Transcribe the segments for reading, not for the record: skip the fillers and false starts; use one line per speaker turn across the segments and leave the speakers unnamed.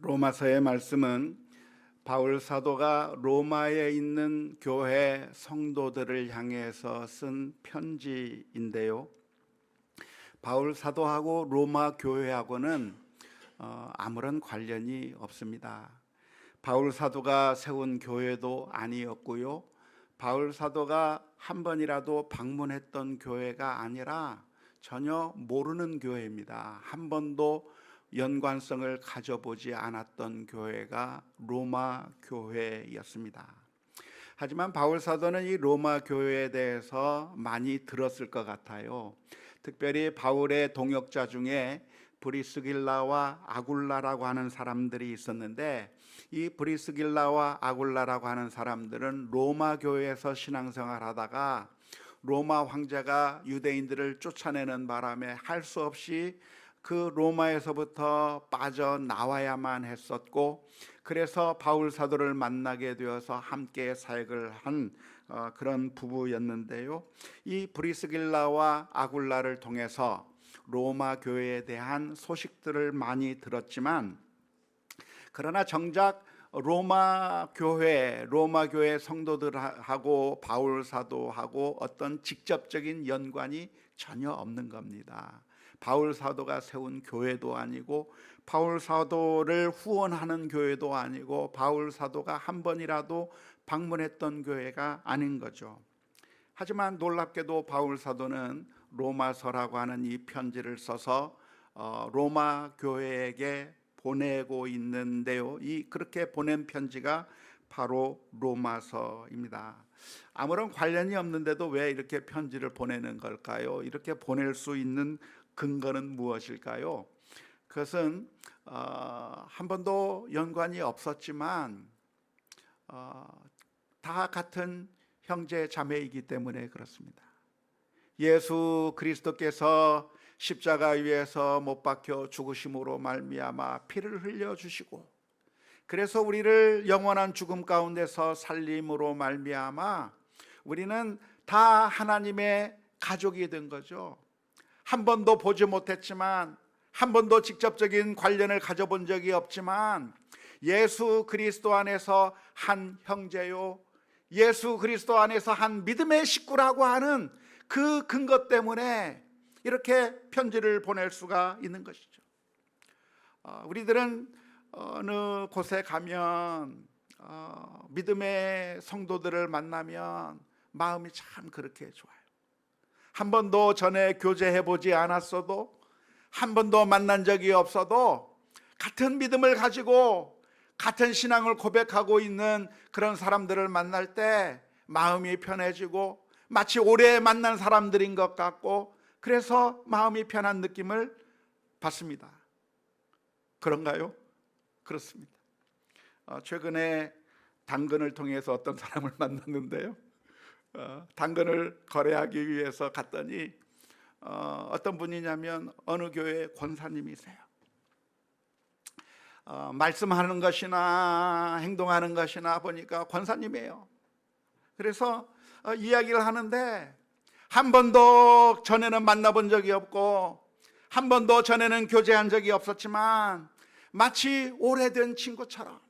로마서의 말씀은 바울 사도가 로마에 있는 교회 성도들을 향해서 쓴 편지인데요. 바울 사도하고 로마 교회하고는 아무런 관련이 없습니다. 바울 사도가 세운 교회도 아니었고요. 바울 사도가 한 번이라도 방문했던 교회가 아니라 전혀 모르는 교회입니다. 한 번도 연관성을 가져보지 않았던 교회가 로마 교회였습니다. 하지만 바울 사도는 이 로마 교회에 대해서 많이 들었을 것 같아요. 특별히 바울의 동역자 중에 브리스길라와 아굴라라고 하는 사람들이 있었는데, 이 브리스길라와 아굴라라고 하는 사람들은 로마 교회에서 신앙생활하다가 로마 황제가 유대인들을 쫓아내는 바람에 할 수 없이 그 로마에서부터 빠져나와야만 했었고, 그래서 바울 사도를 만나게 되어서 함께 사역을 한 그런 부부였는데요. 이 브리스길라와 아굴라를 통해서 로마 교회에 대한 소식들을 많이 들었지만, 그러나 정작 로마 교회 성도들하고 바울 사도하고 어떤 직접적인 연관이 전혀 없는 겁니다. 바울 사도가 세운 교회도 아니고, 바울 사도를 후원하는 교회도 아니고, 바울 사도가 한 번이라도 방문했던 교회가 아닌 거죠. 하지만 놀랍게도 바울 사도는 로마서라고 하는 이 편지를 써서 로마 교회에게 보내고 있는데요. 그렇게 보낸 편지가 바로 로마서입니다. 아무런 관련이 없는데도 왜 이렇게 편지를 보내는 걸까요? 이렇게 보낼 수 있는 근거는 무엇일까요? 그것은 한 번도 연관이 없었지만 다 같은 형제 자매이기 때문에 그렇습니다. 예수 그리스도께서 십자가 위에서 못 박혀 죽으심으로 말미암아 피를 흘려 주시고, 그래서 우리를 영원한 죽음 가운데서 살림으로 말미암아 우리는 다 하나님의 가족이 된 거죠. 한 번도 보지 못했지만, 한 번도 직접적인 관련을 가져본 적이 없지만, 예수 그리스도 안에서 한 형제요, 예수 그리스도 안에서 한 믿음의 식구라고 하는 그 근거 때문에 이렇게 편지를 보낼 수가 있는 것이죠. 우리들은 어느 곳에 가면 믿음의 성도들을 만나면 마음이 참 그렇게 좋아요. 한 번도 전에 교제해보지 않았어도, 한 번도 만난 적이 없어도 같은 믿음을 가지고 같은 신앙을 고백하고 있는 그런 사람들을 만날 때 마음이 편해지고, 마치 오래 만난 사람들인 것 같고, 그래서 마음이 편한 느낌을 받습니다. 그런가요? 그렇습니다. 최근에 당근을 통해서 어떤 사람을 만났는데요. 당근을 거래하기 위해서 갔더니 어떤 분이냐면 어느 교회 권사님이세요. 말씀하는 것이나 행동하는 것이나 보니까 권사님이에요. 그래서 이야기를 하는데, 한 번도 전에는 만나본 적이 없고, 한 번도 전에는 교제한 적이 없었지만, 마치 오래된 친구처럼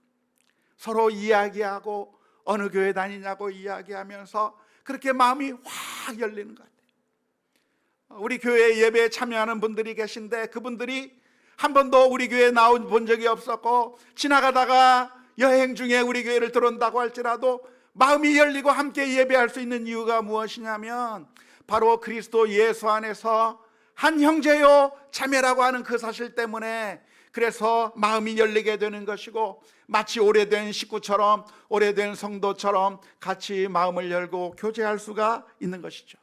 서로 이야기하고 어느 교회 다니냐고 이야기하면서 그렇게 마음이 확 열리는 것 같아요. 우리 교회 예배에 참여하는 분들이 계신데, 그분들이 한 번도 우리 교회에 나온 본 적이 없었고, 지나가다가 여행 중에 우리 교회를 들어온다고 할지라도 마음이 열리고 함께 예배할 수 있는 이유가 무엇이냐면, 바로 그리스도 예수 안에서 한 형제요 자매라고 하는 그 사실 때문에, 그래서 마음이 열리게 되는 것이고, 마치 오래된 식구처럼, 오래된 성도처럼 같이 마음을 열고 교제할 수가 있는 것이죠.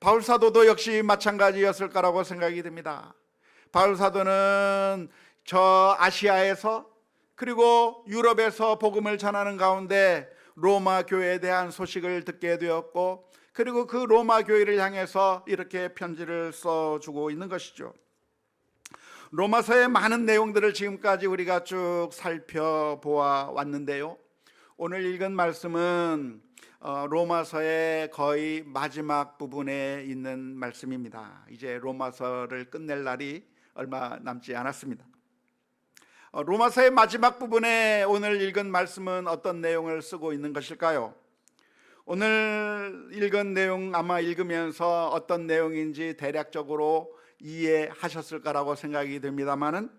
바울 사도도 역시 마찬가지였을 거라고 생각이 듭니다. 바울 사도는 저 아시아에서, 그리고 유럽에서 복음을 전하는 가운데 로마 교회에 대한 소식을 듣게 되었고, 그리고 그 로마 교회를 향해서 이렇게 편지를 써주고 있는 것이죠. 로마서의 많은 내용들을 지금까지 우리가 쭉 살펴보아 왔는데요, 오늘 읽은 말씀은 로마서의 거의 마지막 부분에 있는 말씀입니다. 이제 로마서를 끝낼 날이 얼마 남지 않았습니다. 로마서의 마지막 부분에 오늘 읽은 말씀은 어떤 내용을 쓰고 있는 것일까요? 오늘 읽은 내용 아마 읽으면서 어떤 내용인지 대략적으로 이해하셨을 거라고 생각이 됩니다만은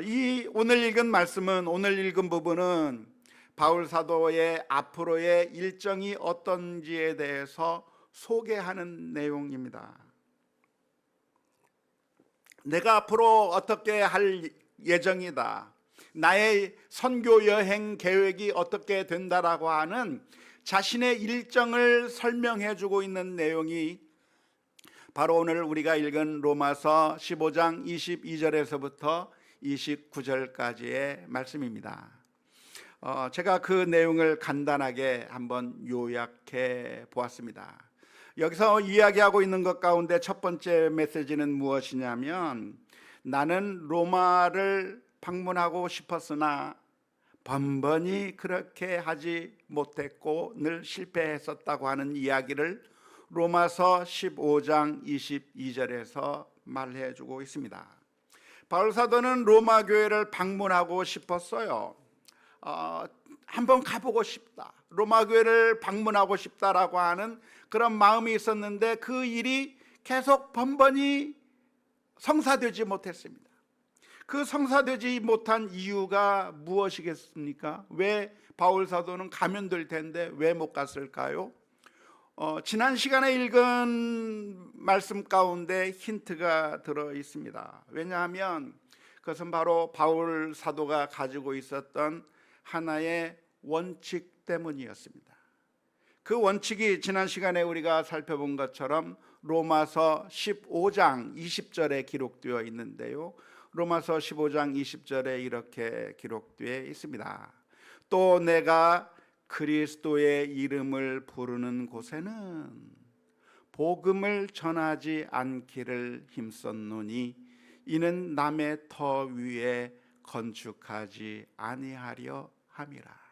이 오늘 읽은 말씀은, 오늘 읽은 부분은 바울 사도의 앞으로의 일정이 어떤지에 대해서 소개하는 내용입니다. 내가 앞으로 어떻게 할 예정이다, 나의 선교 여행 계획이 어떻게 된다라고 하는 자신의 일정을 설명해 주고 있는 내용이 바로 오늘 우리가 읽은 로마서 15장 22절에서부터 29절까지의 말씀입니다. 제가 그 내용을 간단하게 한번 요약해 보았습니다. 여기서 이야기하고 있는 것 가운데 첫 번째 메시지는 무엇이냐면, 나는 로마를 방문하고 싶었으나 번번이 그렇게 하지 못했고 늘 실패했었다고 하는 이야기를 로마서 15장 22절에서 말해 주고 있습니다. 바울 사도는 로마 교회를 방문하고 싶었어요. 한번 가보고 싶다, 로마 교회를 방문하고 싶다라고 하는 그런 마음이 있었는데 그 일이 계속 번번이 성사되지 못했습니다. 그 성사되지 못한 이유가 무엇이겠습니까? 왜 바울 사도는 가면 될 텐데 왜 못 갔을까요? 지난 시간에 읽은 말씀 가운데 힌트가 들어 있습니다. 왜냐하면 그것은 바로 바울 사도가 가지고 있었던 하나의 원칙 때문이었습니다. 그 원칙이 지난 시간에 우리가 살펴본 것처럼 로마서 15장 20절에 기록되어 있는데요, 로마서 15장 20절에 이렇게 기록되어 있습니다. 또 내가 그리스도의 이름을 부르는 곳에는 복음을 전하지 않기를 힘썼노니 이는 남의 터 위에 건축하지 아니하려 함이라.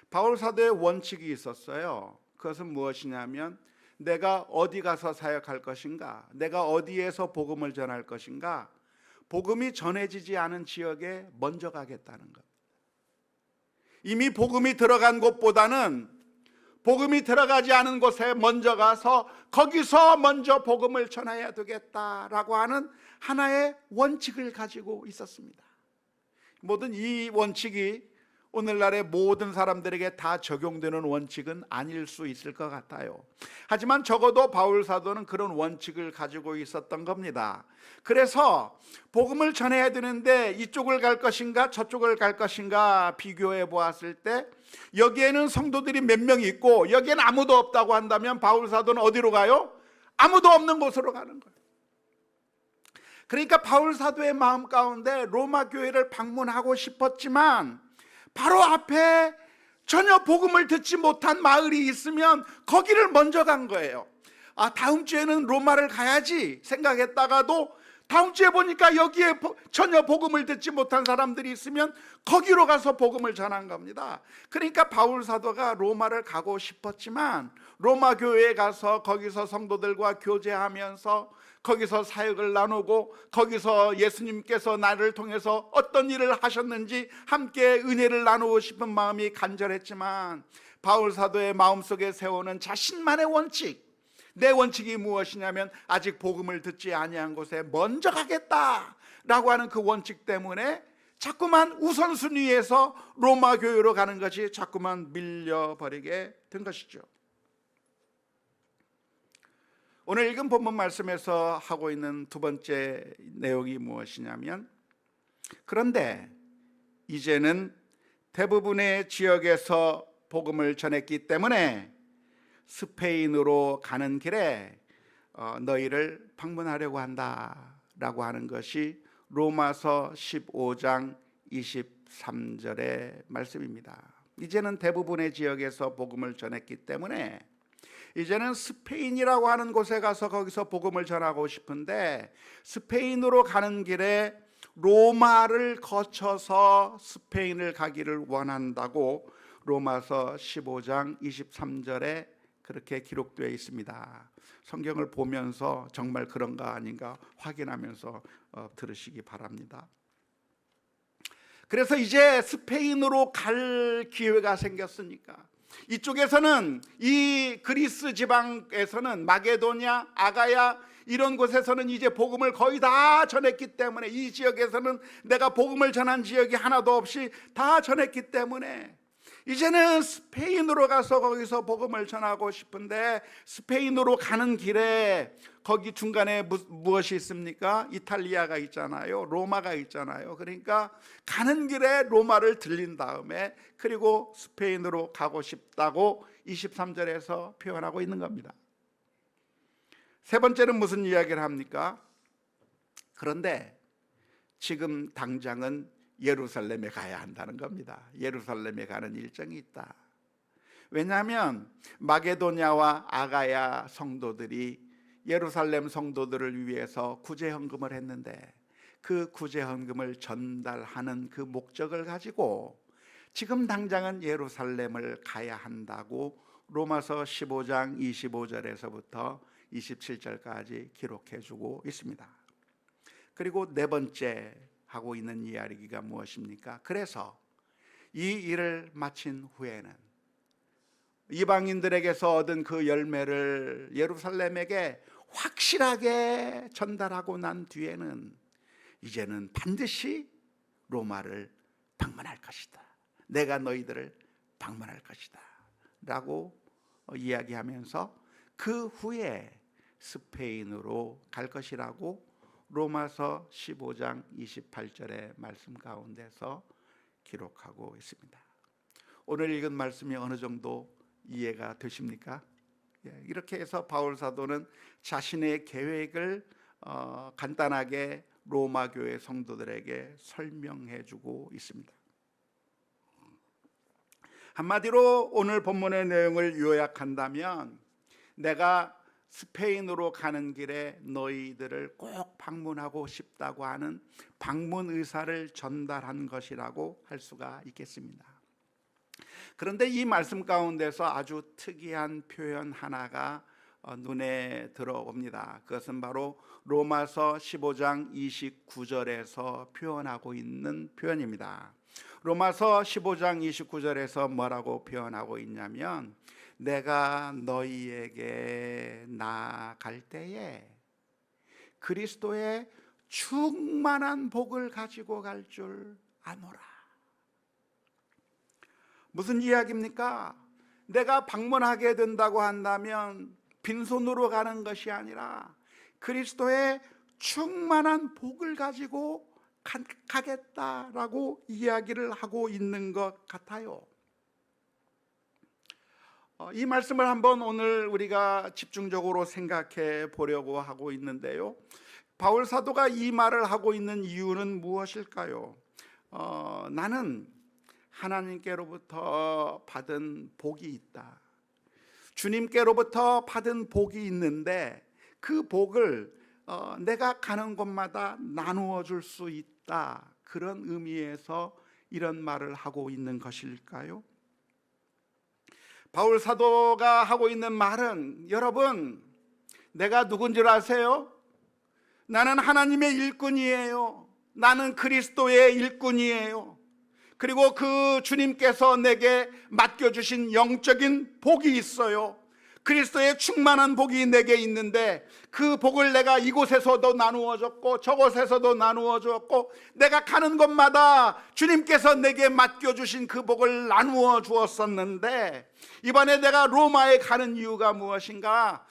바울 사도의 원칙이 있었어요. 그것은 무엇이냐면, 내가 어디 가서 사역할 것인가, 내가 어디에서 복음을 전할 것인가, 복음이 전해지지 않은 지역에 먼저 가겠다는 것. 이미 복음이 들어간 곳보다는 복음이 들어가지 않은 곳에 먼저 가서 거기서 먼저 복음을 전해야 되겠다라고 하는 하나의 원칙을 가지고 있었습니다. 모든 이 원칙이 오늘날의 모든 사람들에게 다 적용되는 원칙은 아닐 수 있을 것 같아요. 하지만 적어도 바울 사도는 그런 원칙을 가지고 있었던 겁니다. 그래서 복음을 전해야 되는데 이쪽을 갈 것인가 저쪽을 갈 것인가 비교해 보았을 때 여기에는 성도들이 몇 명 있고 여기에는 아무도 없다고 한다면 바울 사도는 어디로 가요? 아무도 없는 곳으로 가는 거예요. 그러니까 바울 사도의 마음 가운데 로마 교회를 방문하고 싶었지만 바로 앞에 전혀 복음을 듣지 못한 마을이 있으면 거기를 먼저 간 거예요. 다음 주에는 로마를 가야지 생각했다가도 다음 주에 보니까 여기에 전혀 복음을 듣지 못한 사람들이 있으면 거기로 가서 복음을 전한 겁니다. 그러니까 바울 사도가 로마를 가고 싶었지만 로마 교회에 가서 거기서 성도들과 교제하면서 거기서 사역을 나누고 거기서 예수님께서 나를 통해서 어떤 일을 하셨는지 함께 은혜를 나누고 싶은 마음이 간절했지만 바울 사도의 마음속에 세우는 자신만의 원칙, 내 원칙이 무엇이냐면 아직 복음을 듣지 아니한 곳에 먼저 가겠다라고 하는 그 원칙 때문에 자꾸만 우선순위에서 로마 교회로 가는 것이 자꾸만 밀려버리게 된 것이죠. 오늘 읽은 본문 말씀에서 하고 있는 두 번째 내용이 무엇이냐면, 그런데 이제는 대부분의 지역에서 복음을 전했기 때문에 스페인으로 가는 길에 너희를 방문하려고 한다라고 하는 것이 로마서 15장 23절의 말씀입니다. 이제는 대부분의 지역에서 복음을 전했기 때문에 이제는 스페인이라고 하는 곳에 가서 거기서 복음을 전하고 싶은데 스페인으로 가는 길에 로마를 거쳐서 스페인을 가기를 원한다고 로마서 15장 23절에 그렇게 기록되어 있습니다. 성경을 보면서 정말 그런가 아닌가 확인하면서 들으시기 바랍니다. 그래서 이제 스페인으로 갈 기회가 생겼으니까 이쪽에서는, 이 그리스 지방에서는, 마게도냐, 아가야 이런 곳에서는 이제 복음을 거의 다 전했기 때문에, 이 지역에서는 내가 복음을 전한 지역이 하나도 없이 다 전했기 때문에 이제는 스페인으로 가서 거기서 복음을 전하고 싶은데, 스페인으로 가는 길에 거기 중간에 무엇이 있습니까? 이탈리아가 있잖아요, 로마가 있잖아요. 그러니까 가는 길에 로마를 들린 다음에 그리고 스페인으로 가고 싶다고 23절에서 표현하고 있는 겁니다. 세 번째는 무슨 이야기를 합니까? 그런데 지금 당장은 예루살렘에 가야 한다는 겁니다. 예루살렘에 가는 일정이 있다. 왜냐하면 마게도냐와 아가야 성도들이 예루살렘 성도들을 위해서 구제헌금을 했는데, 그 구제헌금을 전달하는 그 목적을 가지고 지금 당장은 예루살렘을 가야 한다고 로마서 15장 25절에서부터 27절까지 기록해주고 있습니다. 그리고 네 번째 하고 있는 이야기가 무엇입니까? 그래서 이 일을 마친 후에는, 이방인들에게서 얻은 그 열매를 예루살렘에게 확실하게 전달하고 난 뒤에는 이제는 반드시 로마를 방문할 것이다. 내가 너희들을 방문할 것이다 라고 이야기하면서 그 후에 스페인으로 갈 것이라고 로마서 15장 28절의 말씀 가운데서 기록하고 있습니다. 오늘 읽은 말씀이 어느 정도 이해가 되십니까? 이렇게 해서 바울 사도는 자신의 계획을 간단하게 로마 교회 성도들에게 설명해 주고 있습니다. 한마디로 오늘 본문의 내용을 요약한다면, 내가 스페인으로 가는 길에 너희들을 꼭 방문하고 싶다고 하는 방문 의사를 전달한 것이라고 할 수가 있겠습니다. 그런데 이 말씀 가운데서 아주 특이한 표현 하나가 눈에 들어옵니다. 그것은 바로 로마서 15장 29절에서 표현하고 있는 표현입니다. 로마서 15장 29절에서 뭐라고 표현하고 있냐면, 내가 너희에게 나아갈 때에 그리스도의 충만한 복을 가지고 갈 줄 아노라. 무슨 이야기입니까? 내가 방문하게 된다고 한다면 빈손으로 가는 것이 아니라 그리스도의 충만한 복을 가지고 가겠다라고 이야기를 하고 있는 것 같아요. 이 말씀을 한번 오늘 우리가 집중적으로 생각해 보려고 하고 있는데요, 바울 사도가 이 말을 하고 있는 이유는 무엇일까요? 나는 하나님께로부터 받은 복이 있다. 주님께로부터 받은 복이 있는데 그 복을 내가 가는 곳마다 나누어 줄 수 있다. 그런 의미에서 이런 말을 하고 있는 것일까요? 바울 사도가 하고 있는 말은, 여러분, 내가 누군 줄 아세요? 나는 하나님의 일꾼이에요. 나는 그리스도의 일꾼이에요. 그리고 그 주님께서 내게 맡겨주신 영적인 복이 있어요. 그리스도의 충만한 복이 내게 있는데 그 복을 내가 이곳에서도 나누어 줬고 저곳에서도 나누어 주었고, 내가 가는 곳마다 주님께서 내게 맡겨주신 그 복을 나누어 주었었는데, 이번에 내가 로마에 가는 이유가 무엇인가?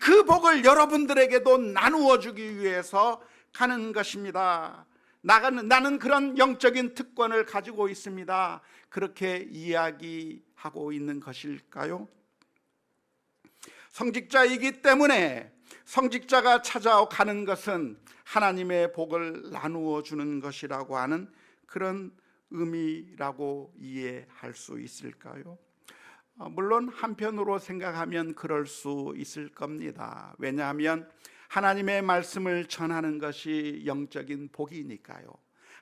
그 복을 여러분들에게도 나누어 주기 위해서 가는 것입니다. 나는 그런 영적인 특권을 가지고 있습니다. 그렇게 이야기하고 있는 것일까요? 성직자이기 때문에 성직자가 찾아가는 것은 하나님의 복을 나누어 주는 것이라고 하는 그런 의미라고 이해할 수 있을까요? 물론 한편으로 생각하면 그럴 수 있을 겁니다. 왜냐하면 하나님의 말씀을 전하는 것이 영적인 복이니까요.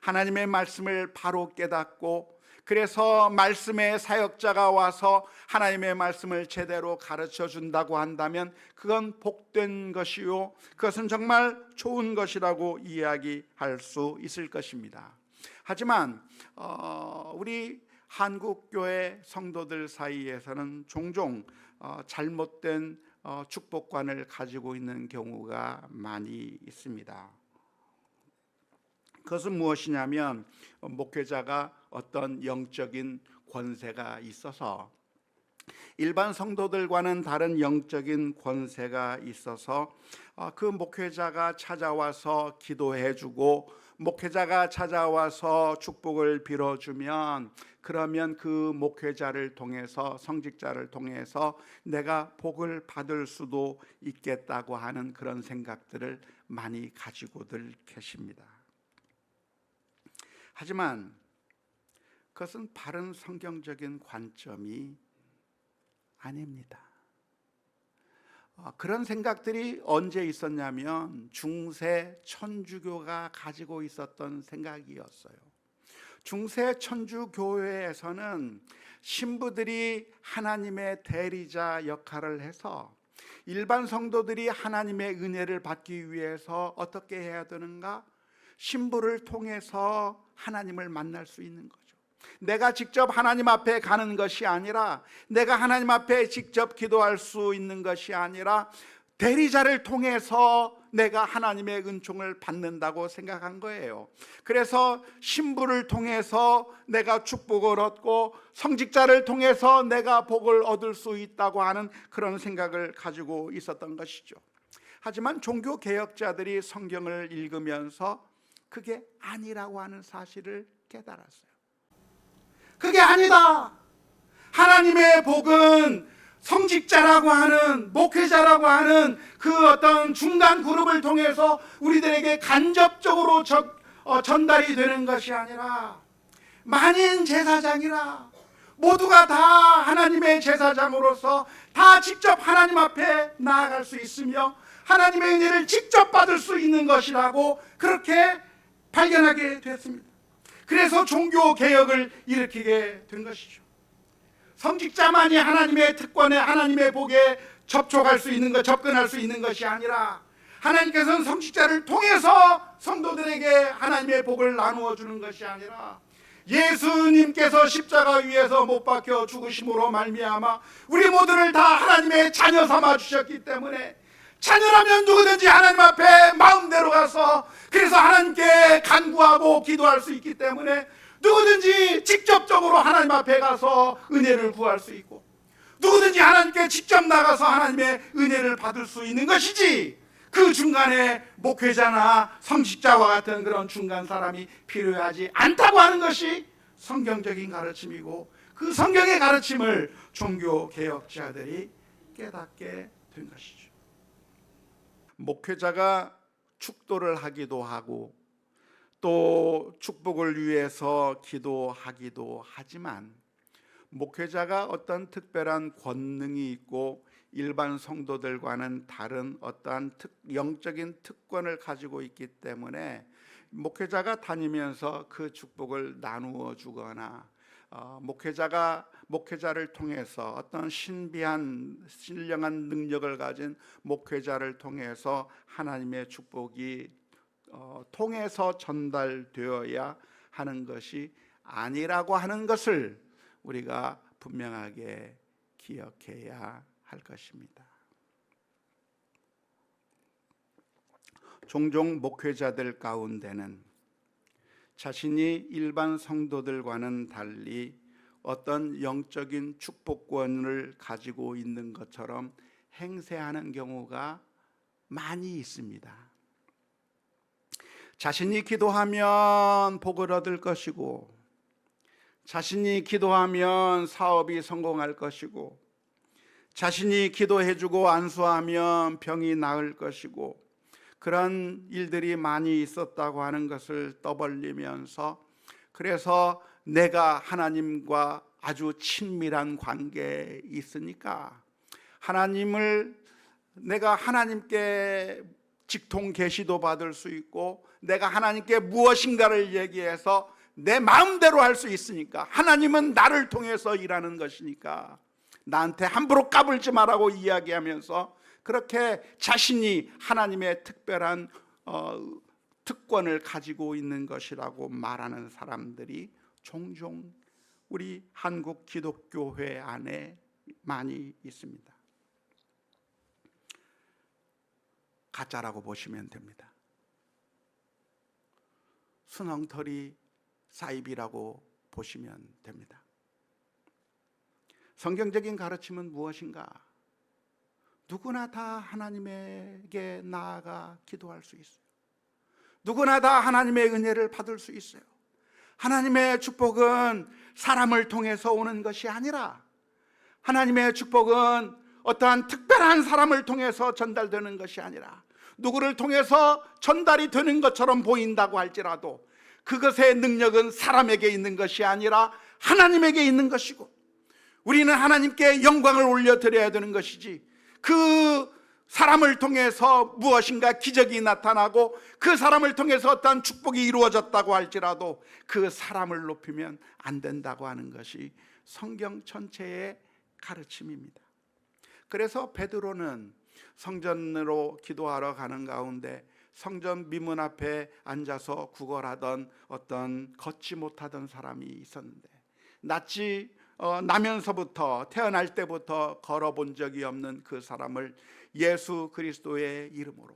하나님의 말씀을 바로 깨닫고, 그래서 말씀의 사역자가 와서 하나님의 말씀을 제대로 가르쳐 준다고 한다면 그건 복된 것이요, 그것은 정말 좋은 것이라고 이야기할 수 있을 것입니다. 하지만 우리 한국교회 성도들 사이에서는 종종 잘못된 축복관을 가지고 있는 경우가 많이 있습니다. 그것은 무엇이냐면 목회자가 어떤 영적인 권세가 있어서, 일반 성도들과는 다른 영적인 권세가 있어서 그 목회자가 찾아와서 기도해주고 목회자가 찾아와서 축복을 빌어주면, 그러면 그 목회자를 통해서, 성직자를 통해서 내가 복을 받을 수도 있겠다고 하는 그런 생각들을 많이 가지고들 계십니다. 하지만 그것은 바른 성경적인 관점이 아닙니다. 그런 생각들이 언제 있었냐면 중세 천주교가 가지고 있었던 생각이었어요. 중세 천주교회에서는 신부들이 하나님의 대리자 역할을 해서 일반 성도들이 하나님의 은혜를 받기 위해서 어떻게 해야 되는가? 신부를 통해서 하나님을 만날 수 있는 거죠. 내가 직접 하나님 앞에 가는 것이 아니라, 내가 하나님 앞에 직접 기도할 수 있는 것이 아니라 대리자를 통해서 내가 하나님의 은총을 받는다고 생각한 거예요. 그래서 신부를 통해서 내가 축복을 얻고 성직자를 통해서 내가 복을 얻을 수 있다고 하는 그런 생각을 가지고 있었던 것이죠. 하지만 종교 개혁자들이 성경을 읽으면서 그게 아니라고 하는 사실을 깨달았어요. 그게 아니다. 하나님의 복은 성직자라고 하는, 목회자라고 하는 그 어떤 중간 그룹을 통해서 우리들에게 간접적으로 전달이 되는 것이 아니라, 만인 제사장이라 모두가 다 하나님의 제사장으로서 다 직접 하나님 앞에 나아갈 수 있으며 하나님의 은혜를 직접 받을 수 있는 것이라고 그렇게 발견하게 됐습니다. 그래서 종교 개혁을 일으키게 된 것이죠. 성직자만이 하나님의 특권에, 하나님의 복에 접촉할 수 있는 것, 접근할 수 있는 것이 아니라 하나님께서는 성직자를 통해서 성도들에게 하나님의 복을 나누어 주는 것이 아니라, 예수님께서 십자가 위에서 못 박혀 죽으심으로 말미암아 우리 모두를 다 하나님의 자녀 삼아 주셨기 때문에, 자녀라면 누구든지 하나님 앞에 마음대로 가서, 그래서 하나님께 간구하고 기도할 수 있기 때문에 누구든지 직접적으로 하나님 앞에 가서 은혜를 구할 수 있고, 누구든지 하나님께 직접 나가서 하나님의 은혜를 받을 수 있는 것이지, 그 중간에 목회자나 성직자와 같은 그런 중간 사람이 필요하지 않다고 하는 것이 성경적인 가르침이고, 그 성경의 가르침을 종교 개혁자들이 깨닫게 된 것이죠. 목회자가 축도를 하기도 하고 또 축복을 위해서 기도하기도 하지만, 목회자가 어떤 특별한 권능이 있고 일반 성도들과는 다른 어떠한 영적인 특권을 가지고 있기 때문에 목회자가 다니면서 그 축복을 나누어 주거나, 목회자를 통해서 어떤 신비한 신령한 능력을 가진 목회자를 통해서 하나님의 축복이 통해서 전달되어야 하는 것이 아니라고 하는 것을 우리가 분명하게 기억해야 할 것입니다. 종종 목회자들 가운데는 자신이 일반 성도들과는 달리 어떤 영적인 축복권을 가지고 있는 것처럼 행세하는 경우가 많이 있습니다. 자신이 기도하면 복을 얻을 것이고, 자신이 기도하면 사업이 성공할 것이고, 자신이 기도해주고 안수하면 병이 나을 것이고, 그런 일들이 많이 있었다고 하는 것을 떠벌리면서, 그래서 내가 하나님과 아주 친밀한 관계에 있으니까 내가 하나님께 직통 계시도 받을 수 있고, 내가 하나님께 무엇인가를 얘기해서 내 마음대로 할 수 있으니까, 하나님은 나를 통해서 일하는 것이니까 나한테 함부로 까불지 마라고 이야기하면서, 그렇게 자신이 하나님의 특별한 특권을 가지고 있는 것이라고 말하는 사람들이 종종 우리 한국 기독교회 안에 많이 있습니다. 가짜라고 보시면 됩니다. 순엉터리 사입이라고 보시면 됩니다. 성경적인 가르침은 무엇인가? 누구나 다 하나님에게 나아가 기도할 수 있어요. 누구나 다 하나님의 은혜를 받을 수 있어요. 하나님의 축복은 사람을 통해서 오는 것이 아니라, 하나님의 축복은 어떠한 특별한 사람을 통해서 전달되는 것이 아니라, 누구를 통해서 전달이 되는 것처럼 보인다고 할지라도 그것의 능력은 사람에게 있는 것이 아니라 하나님에게 있는 것이고, 우리는 하나님께 영광을 올려드려야 되는 것이지, 그 사람을 통해서 무엇인가 기적이 나타나고 그 사람을 통해서 어떠한 축복이 이루어졌다고 할지라도 그 사람을 높이면 안 된다고 하는 것이 성경 전체의 가르침입니다. 그래서 베드로는 성전으로 기도하러 가는 가운데 성전 미문 앞에 앉아서 구걸하던 어떤 걷지 못하던 사람이 있었는데, 나면서부터, 태어날 때부터 걸어본 적이 없는 그 사람을 예수 그리스도의 이름으로,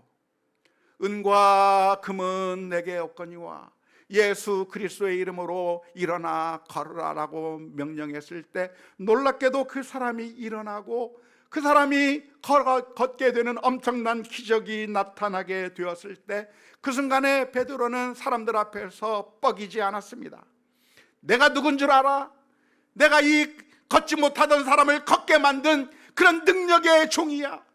은과 금은 내게 없거니와 예수 그리스도의 이름으로 일어나 걸으라라고 명령했을 때, 놀랍게도 그 사람이 일어나고 그 사람이 걷게 되는 엄청난 기적이 나타나게 되었을 때, 그 순간에 베드로는 사람들 앞에서 뻐기지 않았습니다. 내가 누군 줄 알아? 내가 이 걷지 못하던 사람을 걷게 만든 그런 능력의 종이야.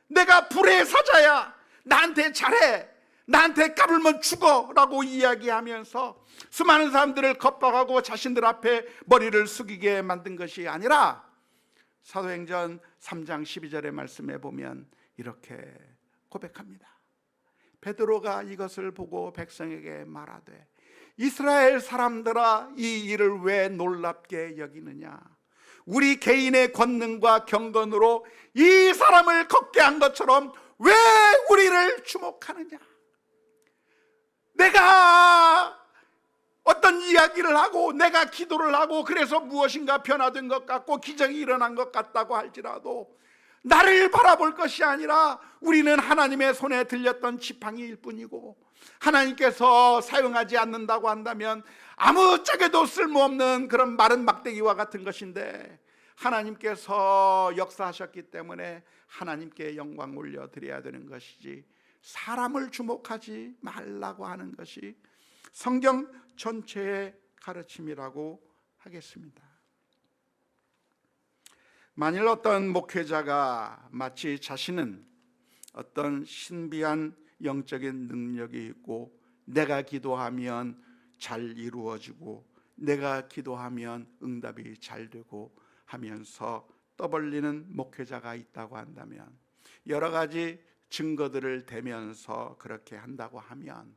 내가 불의 사자야. 나한테 잘해. 나한테 까불면 죽어 라고 이야기하면서 수많은 사람들을 겁박하고 자신들 앞에 머리를 숙이게 만든 것이 아니라, 사도행전 3장 12절의 말씀에 보면 이렇게 고백합니다. 베드로가 이것을 보고 백성에게 말하되, 이스라엘 사람들아, 이 일을 왜 놀랍게 여기느냐? 우리 개인의 권능과 경건으로 이 사람을 걷게 한 것처럼 왜 우리를 주목하느냐? 내가 어떤 이야기를 하고 내가 기도를 하고 그래서 무엇인가 변화된 것 같고 기적이 일어난 것 같다고 할지라도 나를 바라볼 것이 아니라 우리는 하나님의 손에 들렸던 지팡이일 뿐이고, 하나님께서 사용하지 않는다고 한다면 아무짝에도 쓸모없는 그런 마른 막대기와 같은 것인데, 하나님께서 역사하셨기 때문에 하나님께 영광 올려드려야 되는 것이지, 사람을 주목하지 말라고 하는 것이 성경 전체의 가르침이라고 하겠습니다. 만일 어떤 목회자가 마치 자신은 어떤 신비한 영적인 능력이 있고, 내가 기도하면 잘 이루어지고 내가 기도하면 응답이 잘 되고 하면서 떠벌리는 목회자가 있다고 한다면, 여러 가지 증거들을 대면서 그렇게 한다고 하면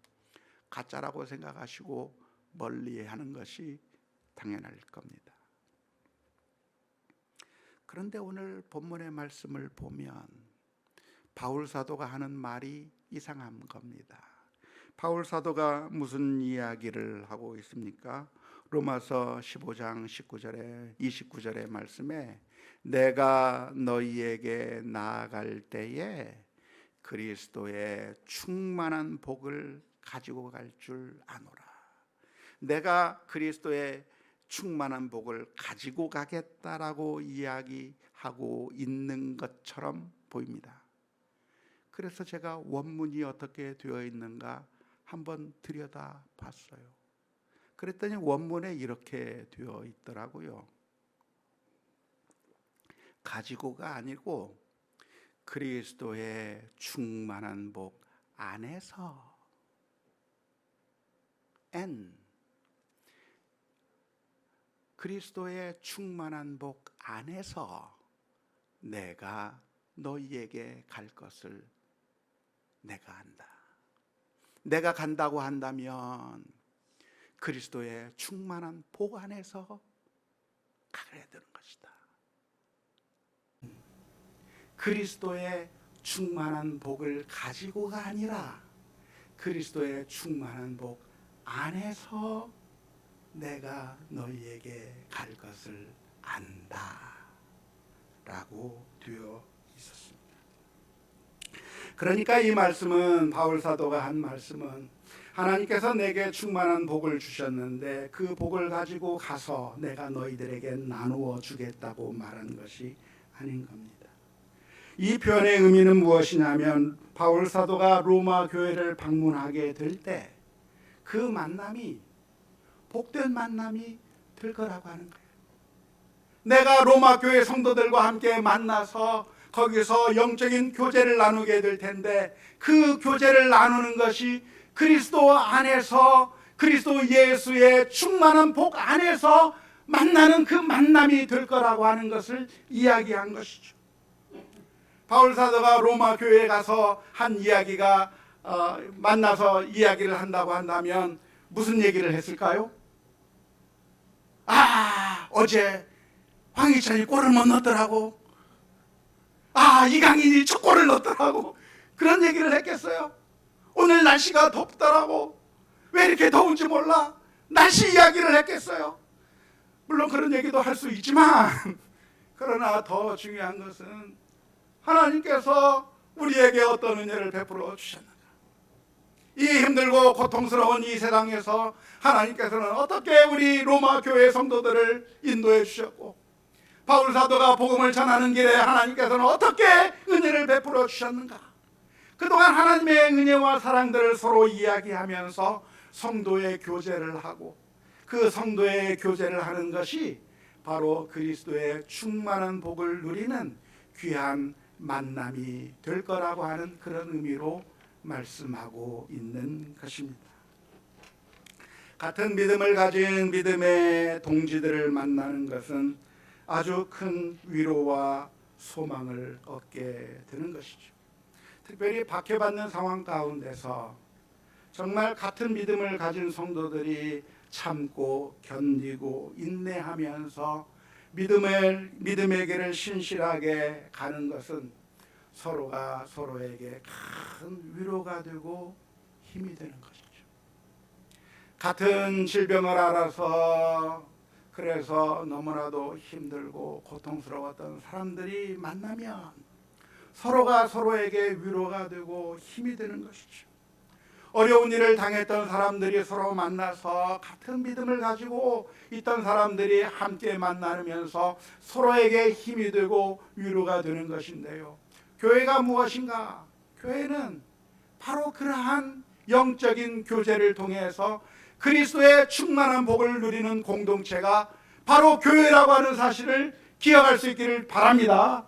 가짜라고 생각하시고 멀리하는 것이 당연할 겁니다. 그런데 오늘 본문의 말씀을 보면 바울 사도가 하는 말이 이상한 겁니다. 바울 사도가 무슨 이야기를 하고 있습니까? 로마서 15장 19절에 29절의 말씀에, 내가 너희에게 나아갈 때에 그리스도의 충만한 복을 가지고 갈 줄 아노라. 내가 그리스도의 충만한 복을 가지고 가겠다라고 이야기하고 있는 것처럼 보입니다. 그래서 제가 원문이 어떻게 되어 있는가 한번 들여다 봤어요. 그랬더니 원문에 이렇게 되어 있더라고요. 가지고가 아니고 그리스도의 충만한 복 안에서, 그리스도의 충만한 복 안에서 내가 너희에게 갈 것을 내가 안다. 내가 간다고 한다면 그리스도의 충만한 복 안에서 가야 되는 것이다. 그리스도의 충만한 복을 가지고가 아니라 그리스도의 충만한 복 안에서 내가 너희에게 갈 것을 안다 라고 되어 있었습니다. 그러니까 이 말씀은, 바울 사도가 한 말씀은, 하나님께서 내게 충만한 복을 주셨는데 그 복을 가지고 가서 내가 너희들에게 나누어 주겠다고 말한 것이 아닌 겁니다. 이 표현의 의미는 무엇이냐면, 바울 사도가 로마 교회를 방문하게 될 때 그 만남이 복된 만남이 될 거라고 하는 거예요. 내가 로마 교회 성도들과 함께 만나서 거기서 영적인 교제를 나누게 될 텐데, 그 교제를 나누는 것이 그리스도 안에서, 그리스도 예수의 충만한 복 안에서 만나는 그 만남이 될 거라고 하는 것을 이야기한 것이죠. 바울 사도가 로마 교회에 가서 한 이야기가, 만나서 이야기를 한다고 한다면 무슨 얘기를 했을까요? 어제 황희찬이 골을 못 넣었더라고. 이강인이 첫 골을 넣었더라고. 그런 얘기를 했겠어요? 오늘 날씨가 덥더라고. 왜 이렇게 더운지 몰라. 날씨 이야기를 했겠어요? 물론 그런 얘기도 할 수 있지만, 그러나 더 중요한 것은 하나님께서 우리에게 어떤 은혜를 베풀어 주셨는가. 이 힘들고 고통스러운 이 세상에서 하나님께서는 어떻게 우리 로마 교회 성도들을 인도해 주셨고, 바울 사도가 복음을 전하는 길에 하나님께서는 어떻게 은혜를 베풀어 주셨는가. 그동안 하나님의 은혜와 사랑들을 서로 이야기하면서 성도의 교제를 하고, 그 성도의 교제를 하는 것이 바로 그리스도의 충만한 복을 누리는 귀한 만남이 될 거라고 하는 그런 의미로 말씀하고 있는 것입니다. 같은 믿음을 가진 믿음의 동지들을 만나는 것은 아주 큰 위로와 소망을 얻게 되는 것이죠. 특별히 박해받는 상황 가운데서 정말 같은 믿음을 가진 성도들이 참고 견디고 인내하면서 믿음의 길을 신실하게 가는 것은 서로가 서로에게 큰 위로가 되고 힘이 되는 것이죠. 같은 질병을 알아서 그래서 너무나도 힘들고 고통스러웠던 사람들이 만나면 서로가 서로에게 위로가 되고 힘이 되는 것이죠. 어려운 일을 당했던 사람들이 서로 만나서 같은 믿음을 가지고 있던 사람들이 함께 만나면서 서로에게 힘이 되고 위로가 되는 것인데요. 교회가 무엇인가? 교회는 바로 그러한 영적인 교제를 통해서 그리스도의 충만한 복을 누리는 공동체가 바로 교회라고 하는 사실을 기억할 수 있기를 바랍니다.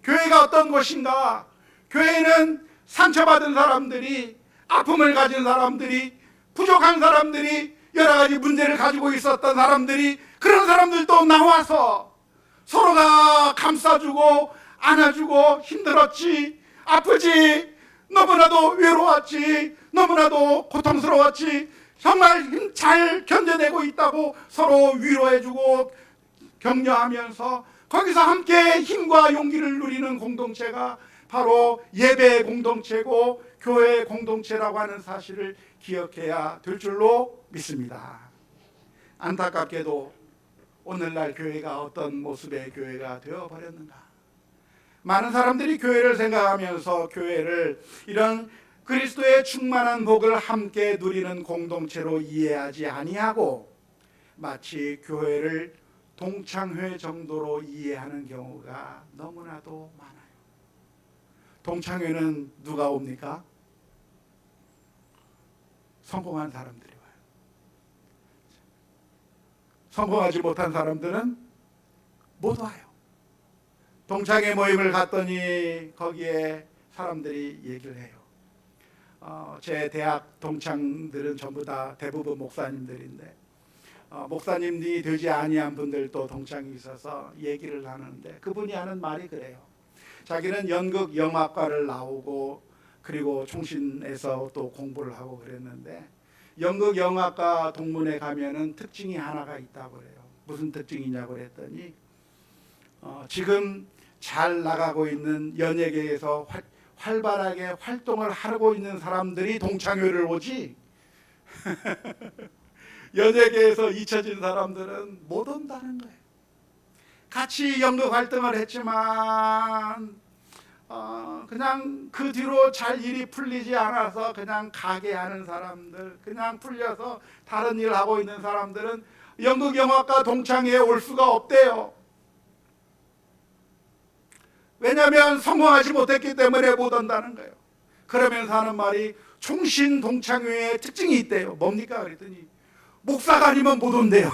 교회가 어떤 곳인가? 교회는 상처받은 사람들이, 아픔을 가진 사람들이, 부족한 사람들이, 여러 가지 문제를 가지고 있었던 사람들이, 그런 사람들도 나와서 서로가 감싸주고 안아주고 힘들었지, 아프지, 너무나도 외로웠지, 너무나도 고통스러웠지, 정말 잘 견뎌내고 있다고 서로 위로해주고 격려하면서 거기서 함께 힘과 용기를 누리는 공동체가 바로 예배 공동체고 교회 공동체라고 하는 사실을 기억해야 될 줄로 믿습니다. 안타깝게도 오늘날 교회가 어떤 모습의 교회가 되어버렸는가. 많은 사람들이 교회를 생각하면서 교회를 이런 그리스도의 충만한 복을 함께 누리는 공동체로 이해하지 아니하고 마치 교회를 동창회 정도로 이해하는 경우가 너무나도 많아요. 동창회는 누가 옵니까? 성공한 사람들이 와요. 성공하지 못한 사람들은 못 와요. 동창회 모임을 갔더니 거기에 사람들이 얘기를 해요. 제 대학 동창들은 전부 다 대부분 목사님들인데 목사님이 되지 아니한 분들도 동창이 있어서 얘기를 하는데 그분이 하는 말이 그래요. 자기는 연극 영화과를 나오고 그리고 총신에서 또 공부를 하고 그랬는데 연극 영화과 동문회 가면은 특징이 하나가 있다고 그래요. 무슨 특징이냐고 그랬더니 지금 잘 나가고 있는 연예계에서 활발하게 활동을 하고 있는 사람들이 동창회를 오지 연예계에서 잊혀진 사람들은 못 온다는 거예요. 같이 연극 활동을 했지만 그냥 그 뒤로 잘 일이 풀리지 않아서 그냥 가게 하는 사람들, 그냥 풀려서 다른 일 하고 있는 사람들은 연극 영화과 동창회에 올 수가 없대요. 왜냐하면 성공하지 못했기 때문에 못 온다는 거예요. 그러면서 하는 말이 총신 동창회의 특징이 있대요. 뭡니까? 그랬더니 목사가 아니면 못 온대요.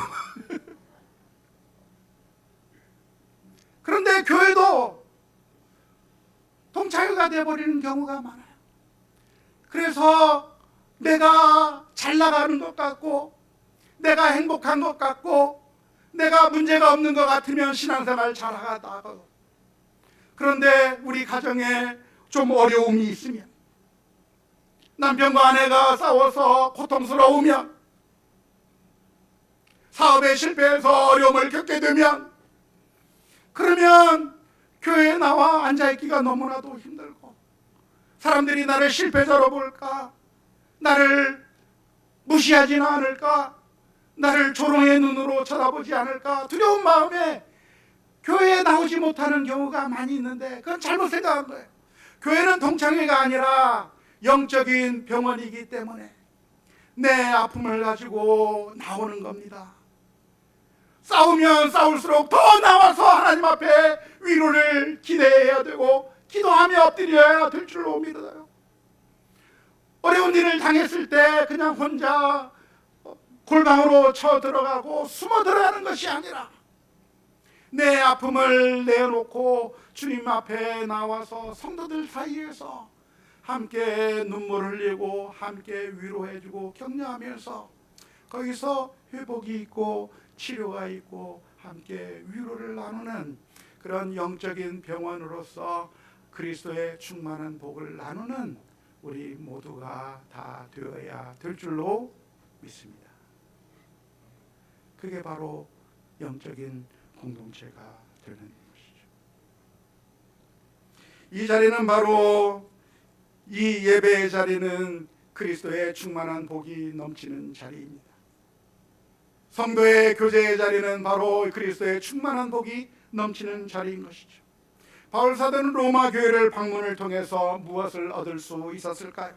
그런데 교회도 동창회가 되어버리는 경우가 많아요. 그래서 내가 잘 나가는 것 같고, 내가 행복한 것 같고, 내가 문제가 없는 것 같으면 신앙생활 잘하다고. 그런데 우리 가정에 좀 어려움이 있으면, 남편과 아내가 싸워서 고통스러우면, 사업에 실패해서 어려움을 겪게 되면, 그러면 교회에 나와 앉아있기가 너무나도 힘들고, 사람들이 나를 실패자로 볼까, 나를 무시하지는 않을까, 나를 조롱의 눈으로 쳐다보지 않을까 두려운 마음에 교회에 나오지 못하는 경우가 많이 있는데, 그건 잘못 생각한 거예요. 교회는 동창회가 아니라 영적인 병원이기 때문에 내 아픔을 가지고 나오는 겁니다. 싸우면 싸울수록 더 나와서 하나님 앞에 위로를 기대해야 되고 기도하며 엎드려야 될 줄로 믿어요. 어려운 일을 당했을 때 그냥 혼자 골방으로 쳐들어가고 숨어 들어가는 것이 아니라 내 아픔을 내놓고 주님 앞에 나와서 성도들 사이에서 함께 눈물 흘리고 함께 위로해주고 격려하면서 거기서 회복이 있고 치료가 있고 함께 위로를 나누는 그런 영적인 병원으로서 그리스도의 충만한 복을 나누는 우리 모두가 다 되어야 될 줄로 믿습니다. 그게 바로 영적인 공동체가 되는 것이죠. 이 자리는 바로 이 예배의 자리는 그리스도의 충만한 복이 넘치는 자리입니다. 성도의 교제의 자리는 바로 그리스도의 충만한 복이 넘치는 자리인 것이죠. 바울 사도는 로마 교회를 방문을 통해서 무엇을 얻을 수 있었을까요?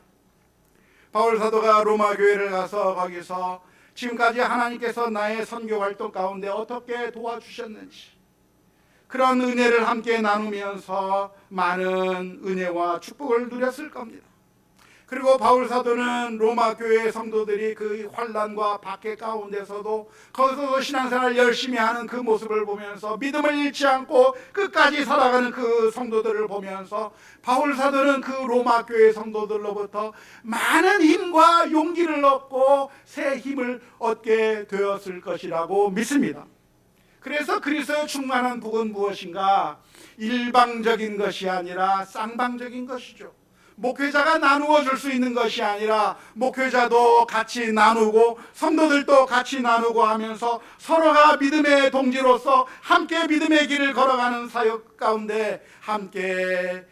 바울 사도가 로마 교회를 가서 거기서 지금까지 하나님께서 나의 선교 활동 가운데 어떻게 도와주셨는지 그런 은혜를 함께 나누면서 많은 은혜와 축복을 누렸을 겁니다. 그리고 바울 사도는 로마 교회 성도들이 그 환난과 박해 가운데서도 거기서도 신앙생활 열심히 하는 그 모습을 보면서 믿음을 잃지 않고 끝까지 살아가는 그 성도들을 보면서 바울 사도는 그 로마 교회 성도들로부터 많은 힘과 용기를 얻고 새 힘을 얻게 되었을 것이라고 믿습니다. 그래서 그리스도의 충만한 복은 무엇인가? 일방적인 것이 아니라 쌍방적인 것이죠. 목회자가 나누어 줄 수 있는 것이 아니라 목회자도 같이 나누고 성도들도 같이 나누고 하면서 서로가 믿음의 동지로서 함께 믿음의 길을 걸어가는 사역 가운데 함께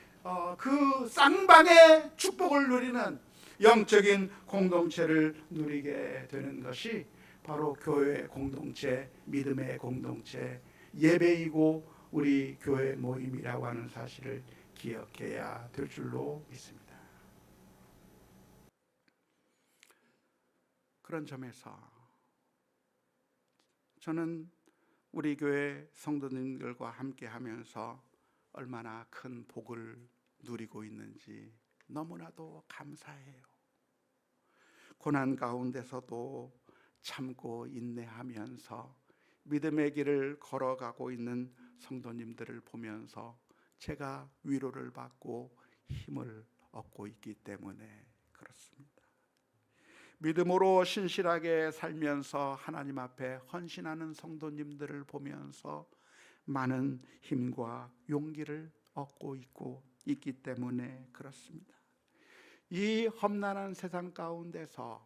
그 쌍방의 축복을 누리는 영적인 공동체를 누리게 되는 것이 바로 교회 공동체, 믿음의 공동체, 예배이고 우리 교회 모임이라고 하는 사실을 기억해야 될 줄로 믿습니다. 그런 점에서 저는 우리 교회 성도님들과 함께 하면서 얼마나 큰 복을 누리고 있는지 너무나도 감사해요. 고난 가운데서도 참고 인내하면서 믿음의 길을 걸어가고 있는 성도님들을 보면서 제가 위로를 받고 힘을 얻고 있기 때문에 그렇습니다. 믿음으로 신실하게 살면서 하나님 앞에 헌신하는 성도님들을 보면서 많은 힘과 용기를 얻고 있기 때문에 그렇습니다. 이 험난한 세상 가운데서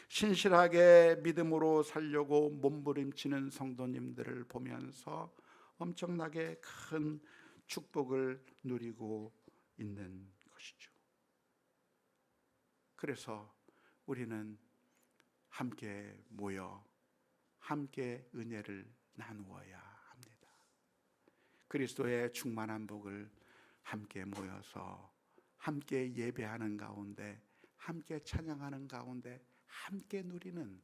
신실하게 믿음으로 살려고 몸부림치는 성도님들을 보면서 엄청나게 큰 축복을 누리고 있는 것입니다. 것이죠. 그래서 우리는 함께 모여 함께 은혜를 나누어야 합니다. 그리스도의 충만한 복을 함께 모여서 함께 예배하는 가운데, 함께 찬양하는 가운데 함께 누리는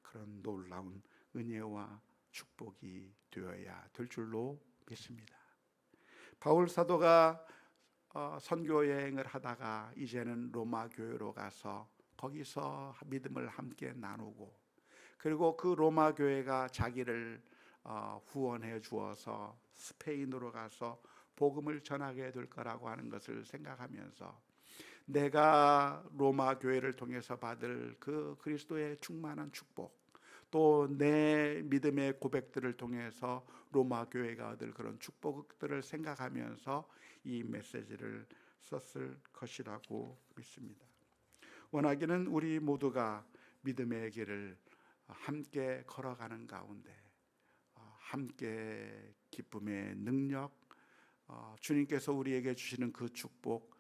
그런 놀라운 은혜와 축복이 되어야 될 줄로 믿습니다. 바울 사도가 선교 여행을 하다가 이제는 로마 교회로 가서 거기서 믿음을 함께 나누고, 그리고 그 로마 교회가 자기를 후원해 주어서 스페인으로 가서 복음을 전하게 될 거라고 하는 것을 생각하면서 내가 로마 교회를 통해서 받을 그 그리스도의 충만한 축복, 또 내 믿음의 고백들을 통해서 로마 교회가 얻을 그런 축복들을 생각하면서 이 메시지를 썼을 것이라고 믿습니다. 원하기는 우리 모두가 믿음의 길을 함께 걸어가는 가운데 함께 기쁨의 능력, 주님께서 우리에게 주시는 그 축복,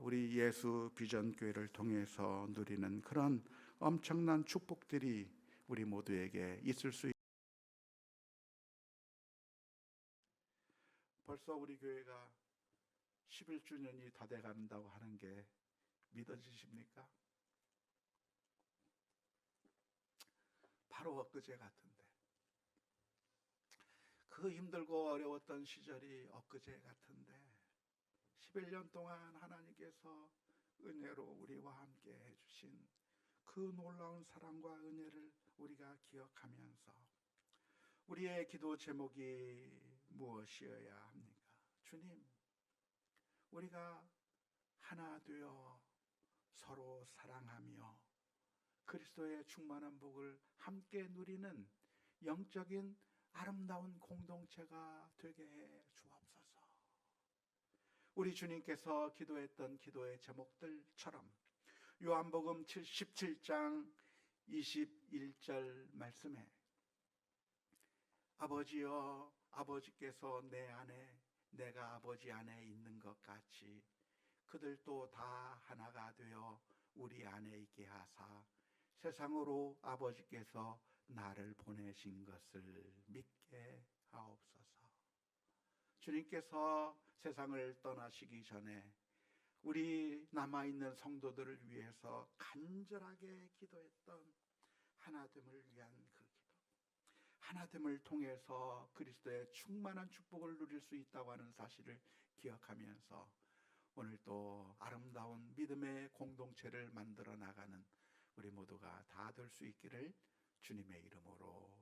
우리 예수 비전 교회를 통해서 누리는 그런 엄청난 축복들이 우리 모두에게 있을 수 있습니다. 벌써 우리 교회가 11주년이 다 돼간다고 하는 게 믿어지십니까? 바로 엊그제 같은데, 그 힘들고 어려웠던 시절이 엊그제 같은데 11년 동안 하나님께서 은혜로 우리와 함께 해주신 그 놀라운 사랑과 은혜를 우리가 기억하면서 우리의 기도 제목이 무엇이어야 합니까? 주님, 우리가 하나 되어 서로 사랑하며 그리스도의 충만한 복을 함께 누리는 영적인 아름다운 공동체가 되게 해 주옵소서. 우리 주님께서 기도했던 기도의 제목들처럼 요한복음 17장 21절 말씀에 아버지여, 아버지께서 내 안에 내가 아버지 안에 있는 것 같이 그들도 다 하나가 되어 우리 안에 있게 하사 세상으로 아버지께서 나를 보내신 것을 믿게 하옵소서. 주님께서 세상을 떠나시기 전에 우리 남아있는 성도들을 위해서 간절하게 기도했던 하나됨을 위한 그 기도, 하나됨을 통해서 그리스도의 충만한 축복을 누릴 수 있다고 하는 사실을 기억하면서 오늘 또 아름다운 믿음의 공동체를 만들어 나가는 우리 모두가 다 될 수 있기를 주님의 이름으로